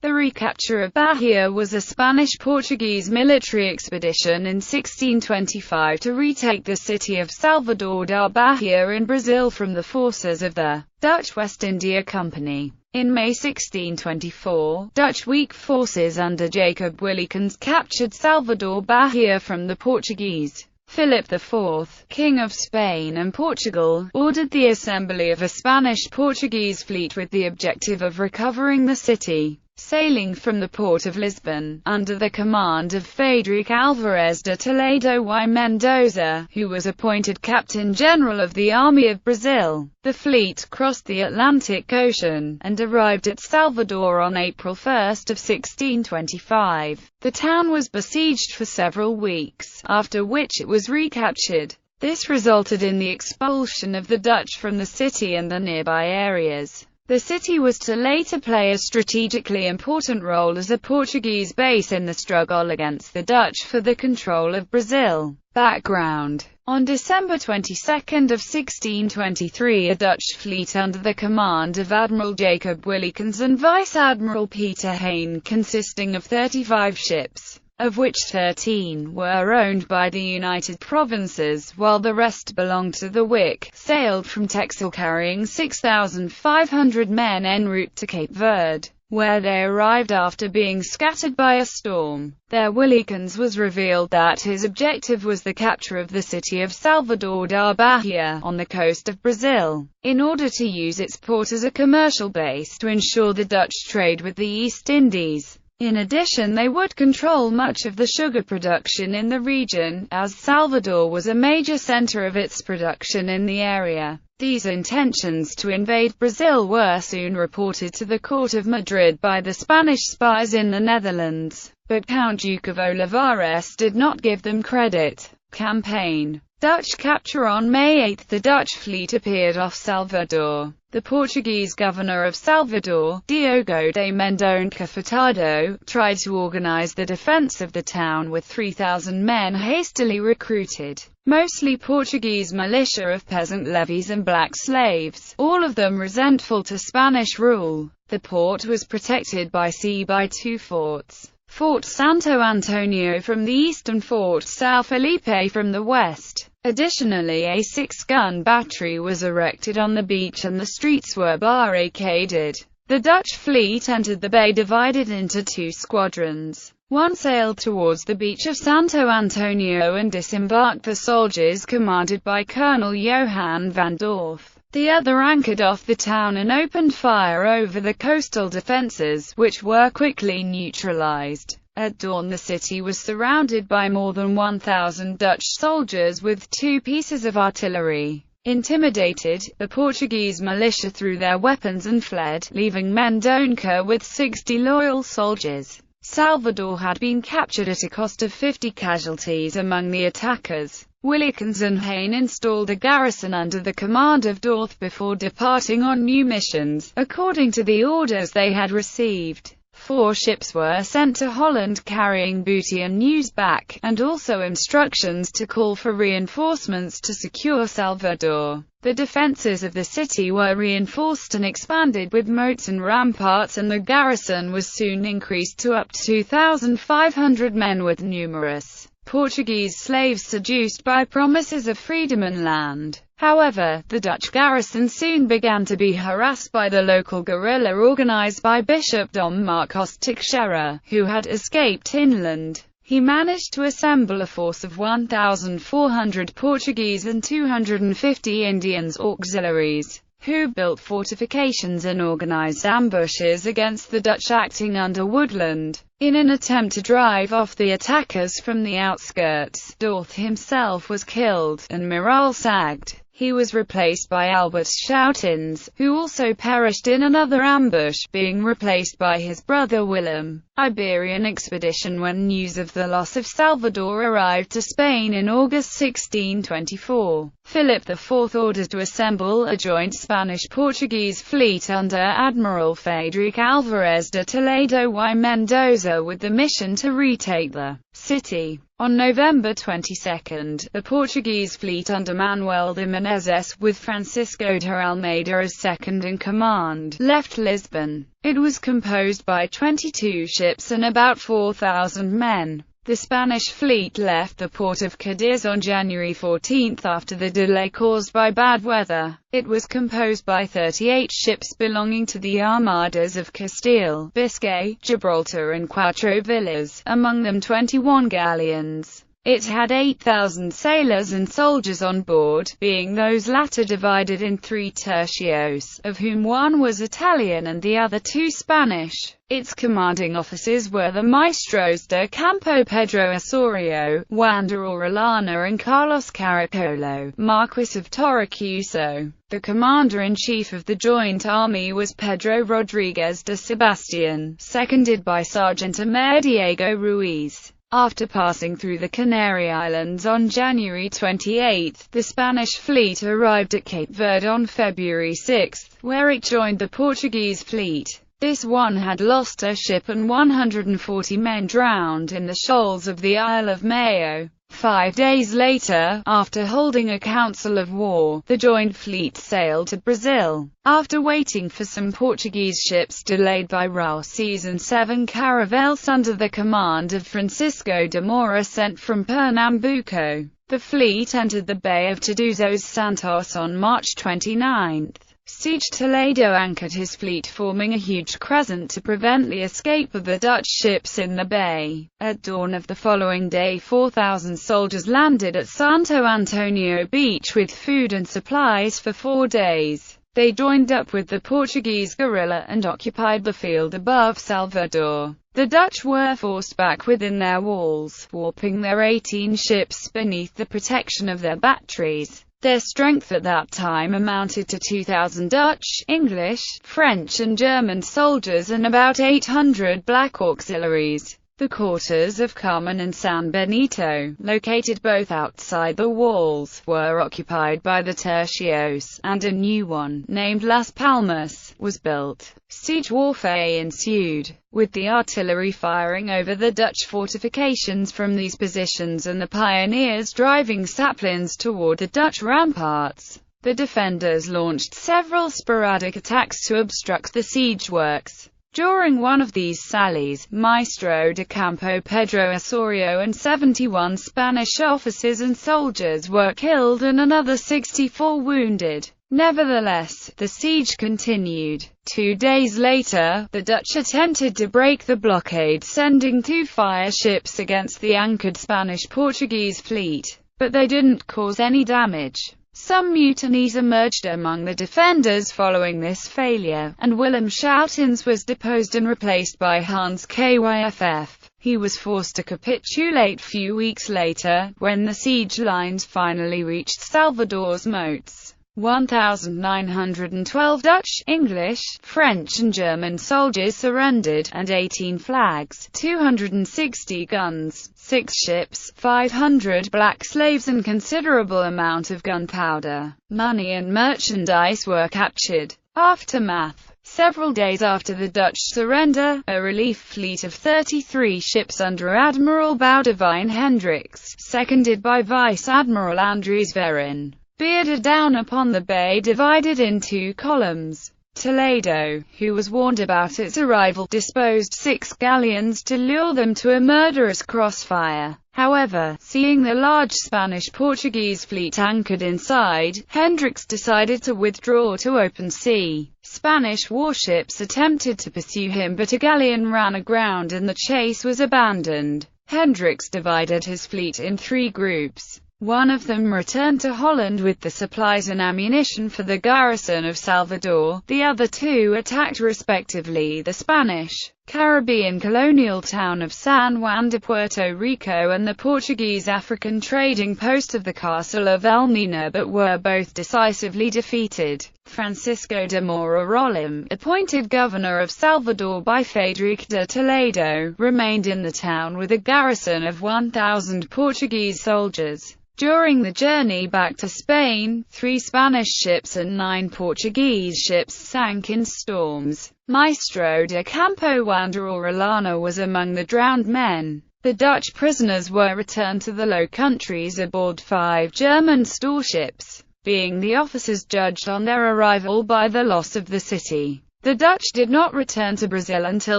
The recapture of Bahia was a Spanish-Portuguese military expedition in 1625 to retake the city of Salvador da Bahia in Brazil from the forces of the Dutch West India Company. In May 1624, Dutch weak forces under Jacob Willikens captured Salvador Bahia from the Portuguese. Philip IV, King of Spain and Portugal, ordered the assembly of a Spanish-Portuguese fleet with the objective of recovering the city. Sailing from the port of Lisbon, under the command of Frederic Álvares de Toledo y Mendoza, who was appointed Captain-General of the Army of Brazil, the fleet crossed the Atlantic Ocean, and arrived at Salvador on April 1 of 1625. The town was besieged for several weeks, after which it was recaptured. This resulted in the expulsion of the Dutch from the city and the nearby areas. The city was to later play a strategically important role as a Portuguese base in the struggle against the Dutch for the control of Brazil. Background: on December 22 of 1623, a Dutch fleet under the command of Admiral Jacob Willikens and Vice Admiral Peter Heine, consisting of 35 ships, of which 13 were owned by the United Provinces, while the rest belonged to the WIC, sailed from Texel carrying 6,500 men en route to Cape Verde, where they arrived after being scattered by a storm. There Willikens was revealed that his objective was the capture of the city of Salvador da Bahia, on the coast of Brazil, in order to use its port as a commercial base to ensure the Dutch trade with the East Indies. In addition, they would control much of the sugar production in the region, as Salvador was a major center of its production in the area. These intentions to invade Brazil were soon reported to the court of Madrid by the Spanish spies in the Netherlands, but Count Duke of Olivares did not give them credit. Campaign. Dutch capture. On May 8, the Dutch fleet appeared off Salvador. The Portuguese governor of Salvador, Diogo de Mendonça Furtado, tried to organize the defense of the town with 3,000 men hastily recruited, mostly Portuguese militia of peasant levies and black slaves, all of them resentful to Spanish rule. The port was protected by sea by two forts: Fort Santo Antonio from the east and Fort São Felipe from the west. Additionally, a 6-gun battery was erected on the beach and the streets were barricaded. The Dutch fleet entered the bay divided into two squadrons. One sailed towards the beach of Santo Antonio and disembarked the soldiers commanded by Colonel Johan van Dorf. The other anchored off the town and opened fire over the coastal defenses, which were quickly neutralized. At dawn the city was surrounded by more than 1,000 Dutch soldiers with 2 pieces of artillery. Intimidated, the Portuguese militia threw their weapons and fled, leaving Mendonça with 60 loyal soldiers. Salvador had been captured at a cost of 50 casualties among the attackers. Willikens and Heine installed a garrison under the command of Dorth before departing on new missions, according to the orders they had received. 4 ships were sent to Holland carrying booty and news back, and also instructions to call for reinforcements to secure Salvador. The defenses of the city were reinforced and expanded with moats and ramparts, and the garrison was soon increased to up to 2,500 men with numerous Portuguese slaves seduced by promises of freedom and land. However, the Dutch garrison soon began to be harassed by the local guerrilla organized by Bishop Dom Marcos Teixeira, who had escaped inland. He managed to assemble a force of 1,400 Portuguese and 250 Indians auxiliaries, who built fortifications and organized ambushes against the Dutch acting under Woodland. In an attempt to drive off the attackers from the outskirts, Dorth himself was killed, and Miral sagged. He was replaced by Albert Schoutens, who also perished in another ambush, being replaced by his brother Willem. Iberian expedition. When news of the loss of Salvador arrived to Spain in August 1624, Philip IV ordered to assemble a joint Spanish-Portuguese fleet under Admiral Frederic Álvares de Toledo y Mendoza with the mission to retake the city. On November 22, the Portuguese fleet under Manuel de Menezes, with Francisco de Almeida as second-in-command, left Lisbon. It was composed by 22 ships and about 4,000 men. The Spanish fleet left the port of Cadiz on January 14 after the delay caused by bad weather. It was composed by 38 ships belonging to the armadas of Castile, Biscay, Gibraltar and Cuatro Villas, among them 21 galleons. It had 8,000 sailors and soldiers on board, being those latter divided in 3 tercios, of whom one was Italian and the other 2 Spanish. Its commanding officers were the maestros de campo Pedro Osorio, Juan de Orellana and Carlos Caracolo, Marquis of Torrecuso. The commander-in-chief of the joint army was Pedro Rodriguez de Sebastian, seconded by Sergeant Amer Diego Ruiz. After passing through the Canary Islands on January 28, the Spanish fleet arrived at Cape Verde on February 6, where it joined the Portuguese fleet. This one had lost a ship and 140 men drowned in the shoals of the Isle of Maio. 5 days later, after holding a council of war, the joint fleet sailed to Brazil. After waiting for some Portuguese ships delayed by raw seas and 7 caravels under the command of Francisco de Moura sent from Pernambuco, the fleet entered the Bay of Todos os Santos on March 29. Siege Toledo anchored his fleet, forming a huge crescent to prevent the escape of the Dutch ships in the bay. At dawn of the following day, 4,000 soldiers landed at Santo Antonio Beach with food and supplies for 4 days. They joined up with the Portuguese guerrilla and occupied the field above Salvador. The Dutch were forced back within their walls, warping their 18 ships beneath the protection of their batteries. Their strength at that time amounted to 2,000 Dutch, English, French and German soldiers and about 800 black auxiliaries. The quarters of Carmen and San Benito, located both outside the walls, were occupied by the tercios, and a new one, named Las Palmas, was built. Siege warfare ensued, with the artillery firing over the Dutch fortifications from these positions and the pioneers driving saplings toward the Dutch ramparts. The defenders launched several sporadic attacks to obstruct the siege works. During one of these sallies, Maestro de Campo Pedro Osorio and 71 Spanish officers and soldiers were killed and another 64 wounded. Nevertheless, the siege continued. 2 days later, the Dutch attempted to break the blockade, sending 2 fire ships against the anchored Spanish-Portuguese fleet, but they didn't cause any damage. Some mutinies emerged among the defenders following this failure, and Willem Schoutens was deposed and replaced by Hans Kyff. He was forced to capitulate few weeks later, when the siege lines finally reached Salvador's moats. 1,912 Dutch, English, French and German soldiers surrendered, and 18 flags, 260 guns, 6 ships, 500 black slaves and considerable amount of gunpowder, money and merchandise were captured. Aftermath. Several days after the Dutch surrender, a relief fleet of 33 ships under Admiral Boudewijn Hendricks, seconded by Vice Admiral Andries Verin, bearded down upon the bay, divided in 2 columns. Toledo, who was warned about its arrival, disposed 6 galleons to lure them to a murderous crossfire. However, seeing the large Spanish-Portuguese fleet anchored inside, Hendricks decided to withdraw to open sea. Spanish warships attempted to pursue him, but a galleon ran aground and the chase was abandoned. Hendricks divided his fleet in 3 groups. One of them returned to Holland with the supplies and ammunition for the garrison of Salvador. The other 2 attacked respectively the Spanish, Caribbean colonial town of San Juan de Puerto Rico and the Portuguese African trading post of the castle of Elmina, but were both decisively defeated. Francisco de Moura Rolim, appointed governor of Salvador by Frederic de Toledo, remained in the town with a garrison of 1,000 Portuguese soldiers. During the journey back to Spain, 3 Spanish ships and 9 Portuguese ships sank in storms. Maestro de Campo Juan de Orellana was among the drowned men. The Dutch prisoners were returned to the Low Countries aboard 5 German storeships, being the officers judged on their arrival by the loss of the city. The Dutch did not return to Brazil until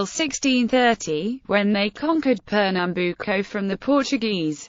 1630, when they conquered Pernambuco from the Portuguese.